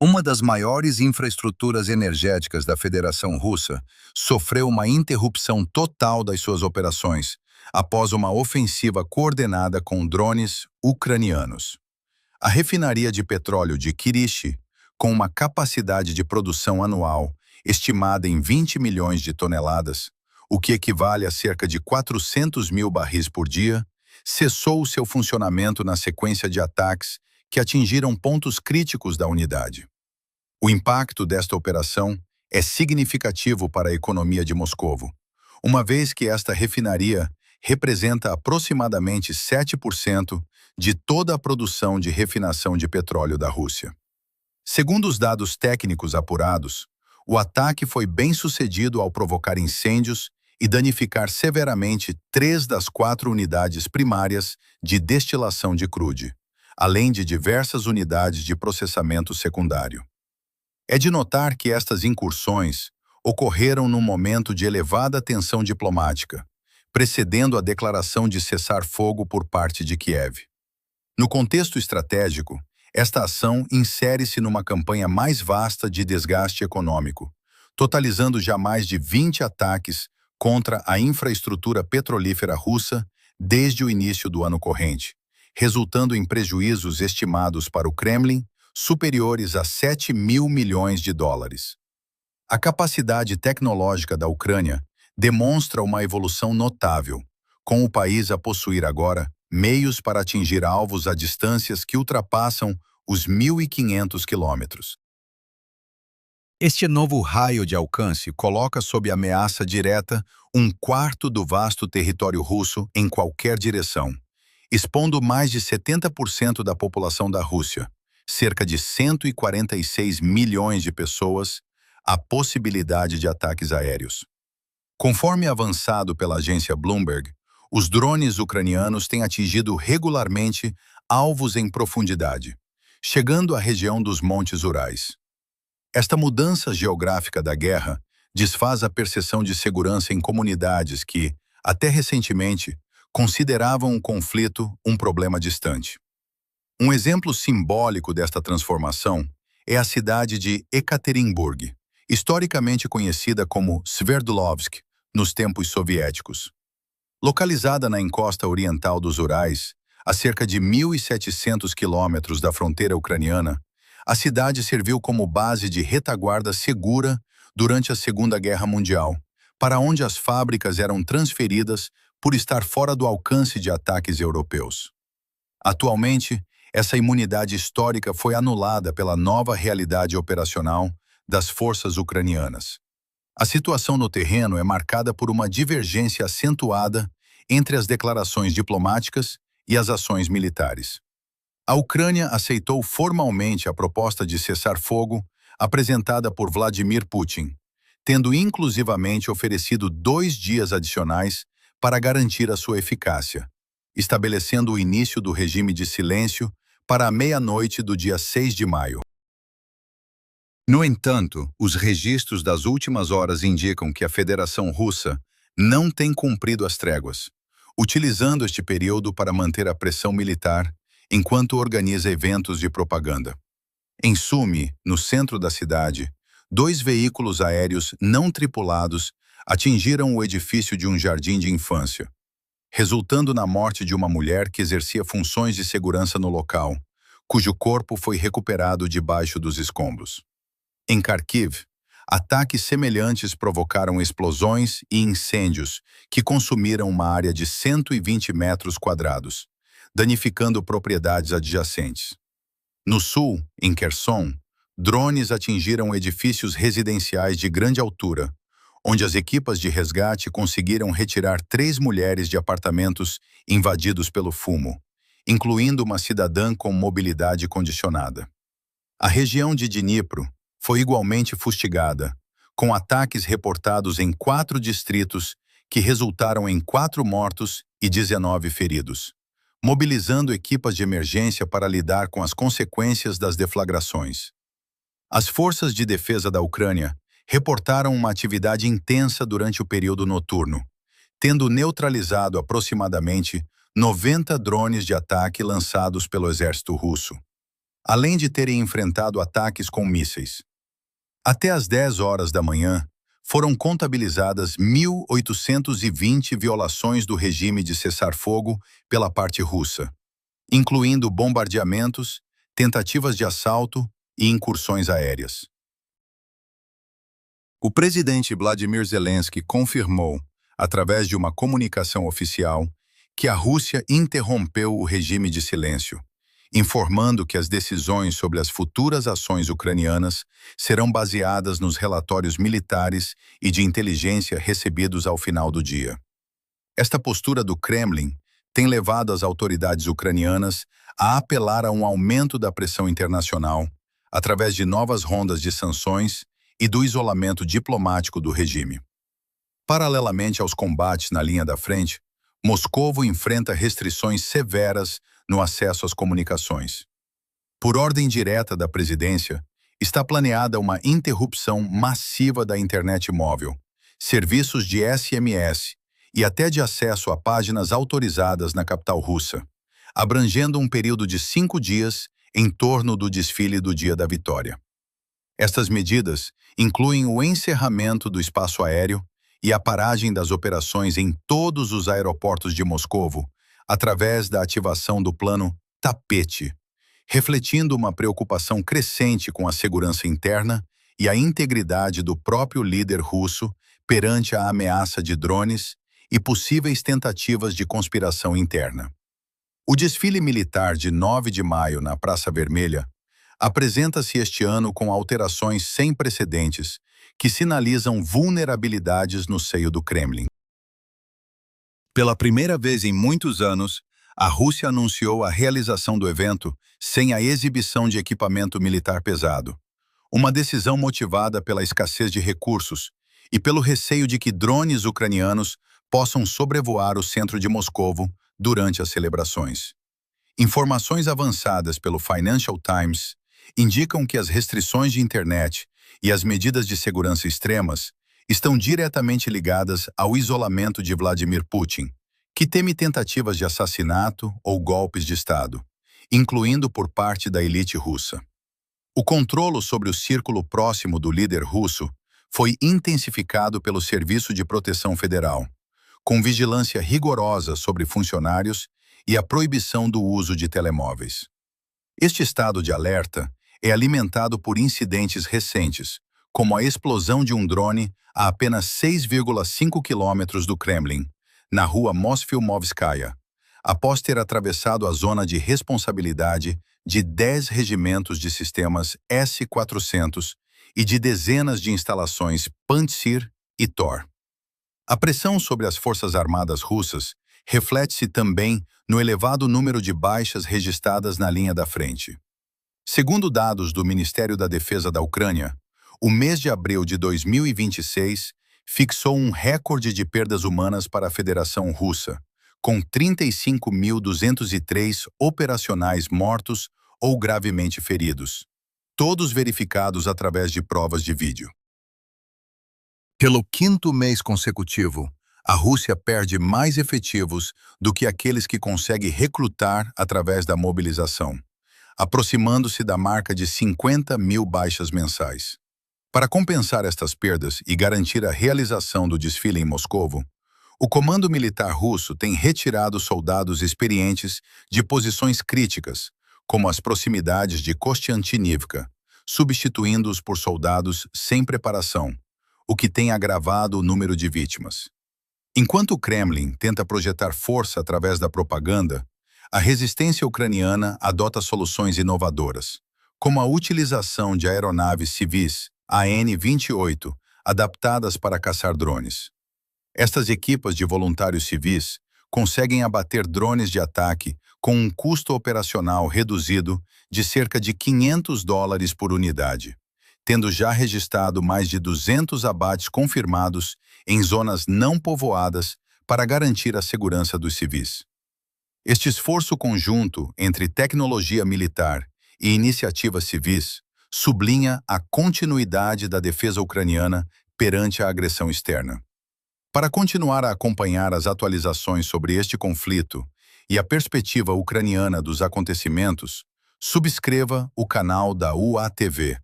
Uma das maiores infraestruturas energéticas da Federação Russa sofreu uma interrupção total das suas operações após uma ofensiva coordenada com drones ucranianos. A refinaria de petróleo de Kyrysh, com uma capacidade de produção anual estimada em 20 milhões de toneladas, o que equivale a cerca de 400 mil barris por dia, cessou seu funcionamento na sequência de ataques que atingiram pontos críticos da unidade. O impacto desta operação é significativo para a economia de Moscovo, uma vez que esta refinaria representa aproximadamente 7% de toda a produção de refinação de petróleo da Rússia. Segundo os dados técnicos apurados, o ataque foi bem sucedido ao provocar incêndios e danificar severamente 3 das 4 unidades primárias de destilação de crude, além de diversas unidades de processamento secundário. É de notar que estas incursões ocorreram num momento de elevada tensão diplomática, precedendo a declaração de cessar-fogo por parte de Kiev. No contexto estratégico, esta ação insere-se numa campanha mais vasta de desgaste econômico, totalizando já mais de 20 ataques contra a infraestrutura petrolífera russa desde o início do ano corrente, resultando em prejuízos estimados para o Kremlin superiores a 7 mil milhões de dólares. A capacidade tecnológica da Ucrânia demonstra uma evolução notável, com o país a possuir agora meios para atingir alvos a distâncias que ultrapassam os 1.500 quilômetros. Este novo raio de alcance coloca sob ameaça direta 1/4 do vasto território russo em qualquer direção, expondo mais de 70% da população da Rússia, cerca de 146 milhões de pessoas, à possibilidade de ataques aéreos. Conforme avançado pela agência Bloomberg, os drones ucranianos têm atingido regularmente alvos em profundidade, chegando à região dos Montes Urais. Esta mudança geográfica da guerra desfaz a percepção de segurança em comunidades que, até recentemente, consideravam o conflito um problema distante. Um exemplo simbólico desta transformação é a cidade de Ekaterinburg, historicamente conhecida como Sverdlovsk nos tempos soviéticos. Localizada na encosta oriental dos Urais, a cerca de 1.700 quilômetros da fronteira ucraniana, a cidade serviu como base de retaguarda segura durante a Segunda Guerra Mundial, para onde as fábricas eram transferidas por estar fora do alcance de ataques europeus. Atualmente, essa imunidade histórica foi anulada pela nova realidade operacional das forças ucranianas. A situação no terreno é marcada por uma divergência acentuada entre as declarações diplomáticas e as ações militares. A Ucrânia aceitou formalmente a proposta de cessar-fogo apresentada por Vladimir Putin, tendo inclusivamente oferecido 2 dias adicionais para garantir a sua eficácia, estabelecendo o início do regime de silêncio para a meia-noite do dia 6 de maio. No entanto, os registros das últimas horas indicam que a Federação Russa não tem cumprido as tréguas, utilizando este período para manter a pressão militar enquanto organiza eventos de propaganda. Em Sumy, no centro da cidade, 2 veículos aéreos não tripulados atingiram o edifício de um jardim de infância, resultando na morte de uma mulher que exercia funções de segurança no local, cujo corpo foi recuperado debaixo dos escombros. Em Kharkiv, ataques semelhantes provocaram explosões e incêndios que consumiram uma área de 120 metros quadrados, danificando propriedades adjacentes. No sul, em Kherson, drones atingiram edifícios residenciais de grande altura, onde as equipas de resgate conseguiram retirar 3 mulheres de apartamentos invadidos pelo fumo, incluindo uma cidadã com mobilidade condicionada. A região de Dnipro foi igualmente fustigada, com ataques reportados em 4 distritos que resultaram em 4 mortos e 19 feridos, mobilizando equipas de emergência para lidar com as consequências das deflagrações. As forças de defesa da Ucrânia reportaram uma atividade intensa durante o período noturno, tendo neutralizado aproximadamente 90 drones de ataque lançados pelo exército russo. além de terem enfrentado ataques com mísseis. Até às 10 horas da manhã, foram contabilizadas 1.820 violações do regime de cessar-fogo pela parte russa, incluindo bombardeamentos, tentativas de assalto e incursões aéreas. O presidente Vladimir Zelensky confirmou, através de uma comunicação oficial, que a Rússia interrompeu o regime de silêncio, informando que as decisões sobre as futuras ações ucranianas serão baseadas nos relatórios militares e de inteligência recebidos ao final do dia. Esta postura do Kremlin tem levado as autoridades ucranianas a apelar a um aumento da pressão internacional, através de novas rondas de sanções e do isolamento diplomático do regime. Paralelamente aos combates na linha da frente, Moscovo enfrenta restrições severas no acesso às comunicações. Por ordem direta da presidência, está planeada uma interrupção massiva da internet móvel, serviços de SMS e até de acesso a páginas autorizadas na capital russa, abrangendo um período de 5 dias em torno do desfile do Dia da Vitória. Estas medidas incluem o encerramento do espaço aéreo e a paragem das operações em todos os aeroportos de Moscovo, através da ativação do plano Tapete, refletindo uma preocupação crescente com a segurança interna e a integridade do próprio líder russo perante a ameaça de drones e possíveis tentativas de conspiração interna. O desfile militar de 9 de maio na Praça Vermelha apresenta-se este ano com alterações sem precedentes que sinalizam vulnerabilidades no seio do Kremlin. Pela primeira vez em muitos anos, a Rússia anunciou a realização do evento sem a exibição de equipamento militar pesado, uma decisão motivada pela escassez de recursos e pelo receio de que drones ucranianos possam sobrevoar o centro de Moscovo durante as celebrações. Informações avançadas pelo Financial Times indicam que as restrições de internet e as medidas de segurança extremas estão diretamente ligadas ao isolamento de Vladimir Putin, que teme tentativas de assassinato ou golpes de Estado, incluindo por parte da elite russa. O controlo sobre o círculo próximo do líder russo foi intensificado pelo Serviço de Proteção Federal, com vigilância rigorosa sobre funcionários e a proibição do uso de telemóveis. Este estado de alerta é alimentado por incidentes recentes, como a explosão de um drone a apenas 6,5 quilômetros do Kremlin, na rua Mosfilmovskaya, após ter atravessado a zona de responsabilidade de 10 regimentos de sistemas S-400 e de dezenas de instalações Pantsir e Tor. A pressão sobre as forças armadas russas reflete-se também no elevado número de baixas registradas na linha da frente. Segundo dados do Ministério da Defesa da Ucrânia, o mês de abril de 2026 fixou um recorde de perdas humanas para a Federação Russa, com 35.203 operacionais mortos ou gravemente feridos, todos verificados através de provas de vídeo. Pelo 5º mês consecutivo, a Rússia perde mais efetivos do que aqueles que consegue recrutar através da mobilização, aproximando-se da marca de 50 mil baixas mensais. Para compensar estas perdas e garantir a realização do desfile em Moscovo, o comando militar russo tem retirado soldados experientes de posições críticas, como as proximidades de Kostiantynivka, substituindo-os por soldados sem preparação, o que tem agravado o número de vítimas. Enquanto o Kremlin tenta projetar força através da propaganda, a resistência ucraniana adota soluções inovadoras, como a utilização de aeronaves civis AN-28, adaptadas para caçar drones. Estas equipas de voluntários civis conseguem abater drones de ataque com um custo operacional reduzido de cerca de $500 por unidade, tendo já registrado mais de 200 abates confirmados em zonas não povoadas para garantir a segurança dos civis. Este esforço conjunto entre tecnologia militar e iniciativas civis sublinha a continuidade da defesa ucraniana perante a agressão externa. Para continuar a acompanhar as atualizações sobre este conflito e a perspectiva ucraniana dos acontecimentos, Subscreva o canal da UATV.